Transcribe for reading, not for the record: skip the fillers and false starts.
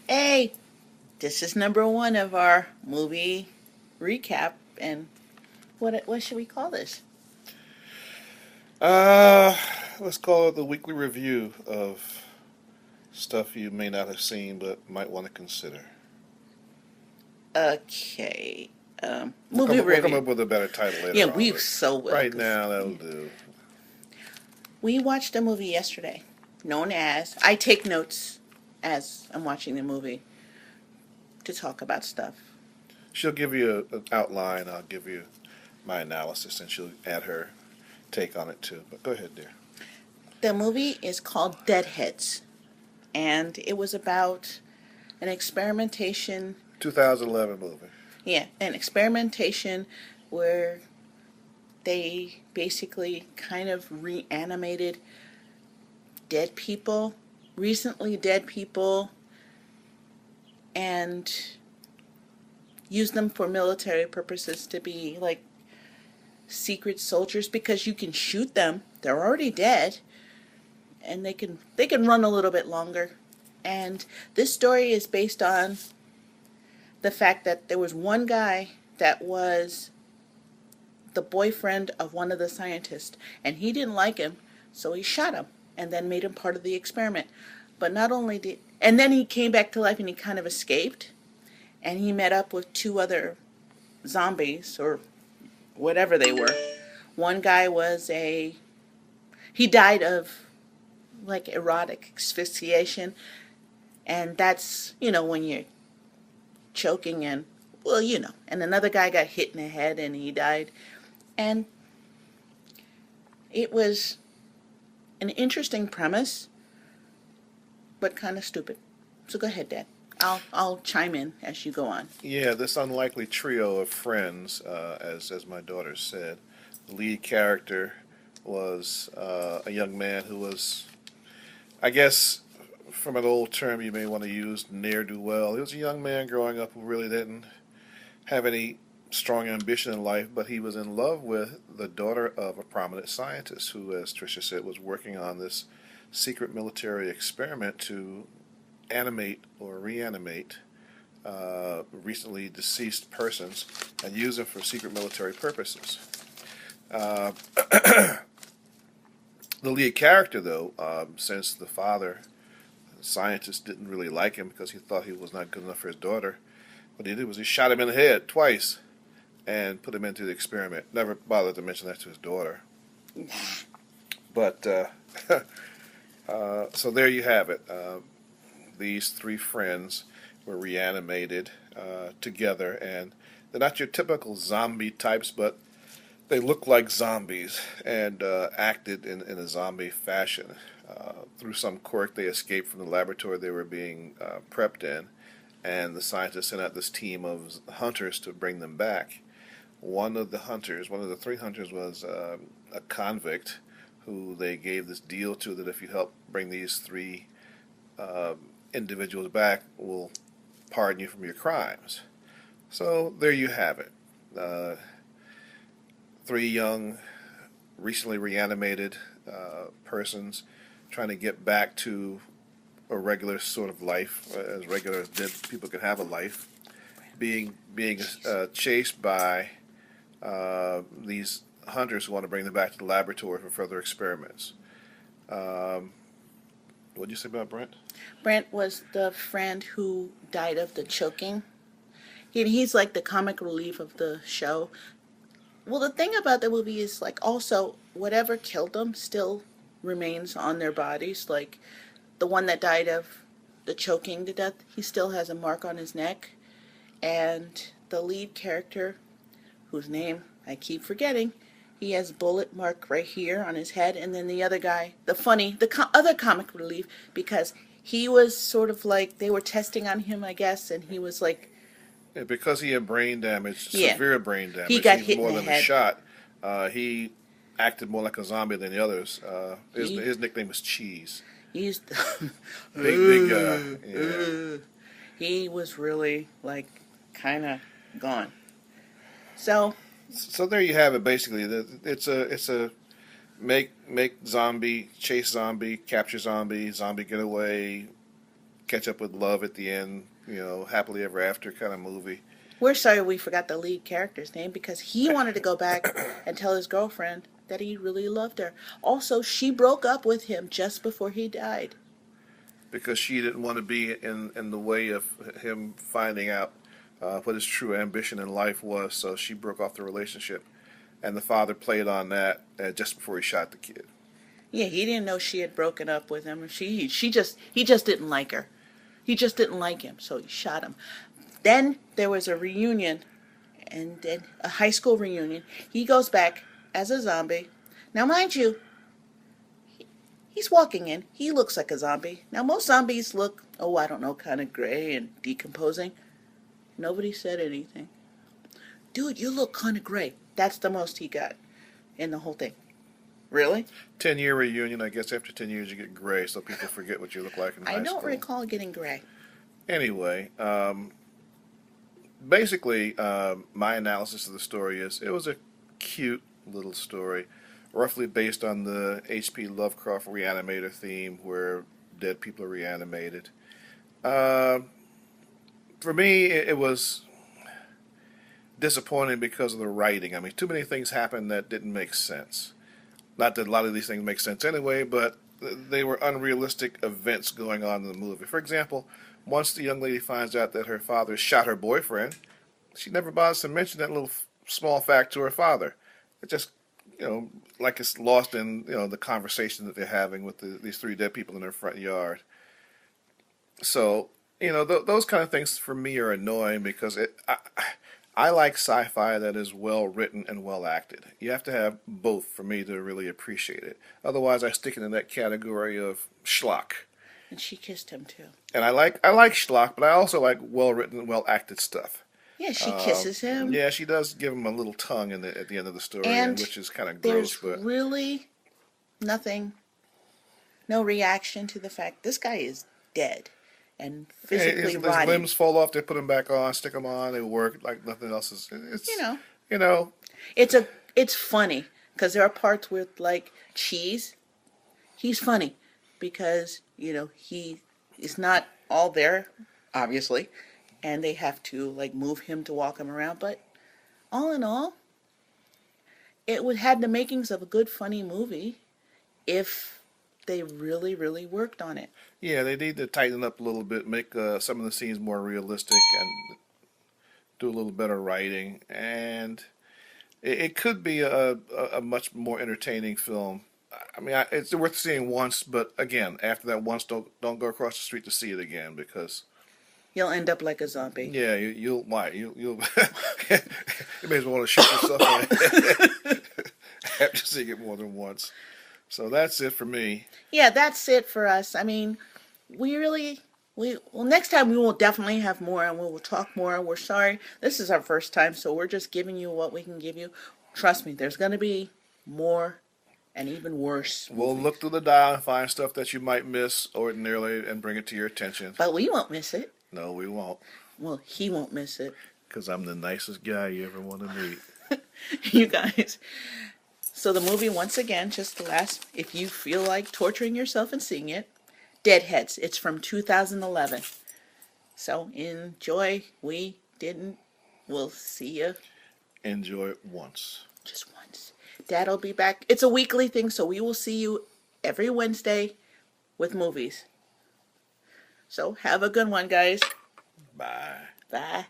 Hey, this is number one of our movie recap, and what should we call this? Uh, let's call it the weekly review of stuff you may not have seen but might want to consider. Okay, We'll movie we'll come review. up with a better title Yeah, later on, we but so will. right 'Cause, now that'll yeah. do. We watched a movie yesterday, known as. I take notes as I'm watching the movie to talk about stuff. She'll give you an outline. I'll give you my analysis, and she'll add her take on it too. But go ahead, dear. The movie is called Deadheads, and it was about an experimentation. 2011 movie. Yeah, an experimentation where they basically kind of reanimated dead people, recently dead people, and used them for military purposes to be like secret soldiers because you can shoot them. They're already dead and they can run a little bit longer. And this story is based on the fact that there was one guy that was the boyfriend of one of the scientists, and he didn't like him, so he shot him and then made him part of the experiment. But not only did, and then he came back to life and he kind of escaped, and he met up with two other zombies or whatever they were. One guy was he died of like erotic asphyxiation, and that's when you're choking and and another guy got hit in the head and he died. And it was an interesting premise, but kind of stupid. So go ahead, Dad. I'll chime in as you go on. Yeah, this unlikely trio of friends, as my daughter said, the lead character was a young man who was, I guess, from an old term you may want to use, ne'er do well. He was a young man growing up who really didn't have any strong ambition in life, but he was in love with the daughter of a prominent scientist who, as Tricia said, was working on this secret military experiment to animate or reanimate recently deceased persons and use them for secret military purposes. Uh, the lead character, though, since the father, the scientist, didn't really like him because he thought he was not good enough for his daughter, what he did was he shot him in the head twice and put him into the experiment. Never bothered to mention that to his daughter. But so there you have it. These three friends were reanimated together, and they're not your typical zombie types, but they look like zombies and acted in a zombie fashion. Through some quirk, they escaped from the laboratory they were being prepped in, and the scientists sent out this team of hunters to bring them back. One of the three hunters, was a convict who they gave this deal to that if you help bring these three uh, individuals back, we'll pardon you from your crimes. So there you have it. Three young, recently reanimated persons trying to get back to a regular sort of life, as regular as dead people can have a life, being chased by these hunters who want to bring them back to the laboratory for further experiments. Um, what did you say about Brent? Brent was the friend who died of the choking. He's like the comic relief of the show. Well, the thing about the movie is like also whatever killed them still remains on their bodies. Like the one that died of the choking to death, he still has a mark on his neck. And the lead character, whose name I keep forgetting, he has a bullet mark right here on his head. And then the other guy, other comic relief, because he was sort of like they were testing on him, I guess, and he was like, Yeah, because he had brain damage, yeah, severe brain he damage, got even hit in more the than a head. shot. He acted more like a zombie than the others. He His nickname was Cheese. used, Big guy. Yeah. he was really like kind of gone. So So there you have it. Basically, it's a make zombie, chase zombie, capture zombie, zombie getaway catch up with love at the end, happily ever after kind of movie. We're sorry we forgot the lead character's name because he wanted to go back and tell his girlfriend that he really loved her. Also, she broke up with him just before he died. Because she didn't want to be in the way of him finding out what his true ambition in life was, so she broke off the relationship. And the father played on that just before he shot the kid. Yeah, he didn't know she had broken up with him. He just didn't like her. He just didn't like him, so he shot him. Then there was a reunion, and then a high school reunion. He goes back as a zombie. Now, mind you, he's walking in. He looks like a zombie. Now, most zombies look, oh, I don't know, kind of gray and decomposing. Nobody said anything. Dude, you look kind of gray. That's the most he got in the whole thing. Really? 10-year reunion. I guess after 10 years you get gray, so people forget what you look like in high I don't school. recall getting gray. Anyway, basically, my analysis of the story is it was a cute little story, roughly based on the H.P. Lovecraft Reanimator theme, where dead people are reanimated. For me, it was disappointing because of the writing. I mean, too many things happened that didn't make sense. Not that a lot of these things make sense anyway, but they were unrealistic events going on in the movie. For example, once the young lady finds out that her father shot her boyfriend, she never bothers to mention that little small fact to her father. It just, like it's lost in, the conversation that they're having with these three dead people in their front yard. So, those kind of things for me are annoying because I like sci-fi that is well written and well acted. You have to have both for me to really appreciate it. Otherwise, I stick into that category of schlock. And she kissed him too. And I like schlock, but I also like well written, well acted stuff. Yeah, she kisses him. Yeah, she does give him a little tongue at the end of the story, which is kind of gross. There's really nothing, no reaction to the fact this guy is dead and physically his rotting. limbs fall off. They put him back on, stick them on. They work like nothing else is. It's funny because there are parts with like cheese. He's funny because he is not all there, obviously, and they have to like move him to walk him around. But all in all, it would had the makings of a good funny movie if they really, really worked on it. Yeah, they need to tighten up a little bit, make some of the scenes more realistic, and do a little better writing. And it could be a much more entertaining film. I mean, it's worth seeing once, but again, after that once, don't go across the street to see it again because you'll end up like a zombie. Yeah, you'll you may as well want to shoot yourself in the head after seeing it more than once. So that's it for me. Yeah, that's it for us. I mean, next time we will definitely have more and we will talk more. We're sorry. This is our first time, so we're just giving you what we can give you. Trust me, there's going to be more and even worse. We'll look through the dial and find stuff that you might miss ordinarily and bring it to your attention. But we won't miss it. No, we won't. Well, he won't miss it. Because I'm the nicest guy you ever want to meet. You guys. So the movie, once again, just the last, if you feel like torturing yourself and seeing it, Deadheads. It's from 2011. So enjoy. We didn't. We'll see you. Enjoy it once. Just once. Dad'll be back. It's a weekly thing, so we will see you every Wednesday with movies. So have a good one, guys. Bye. Bye.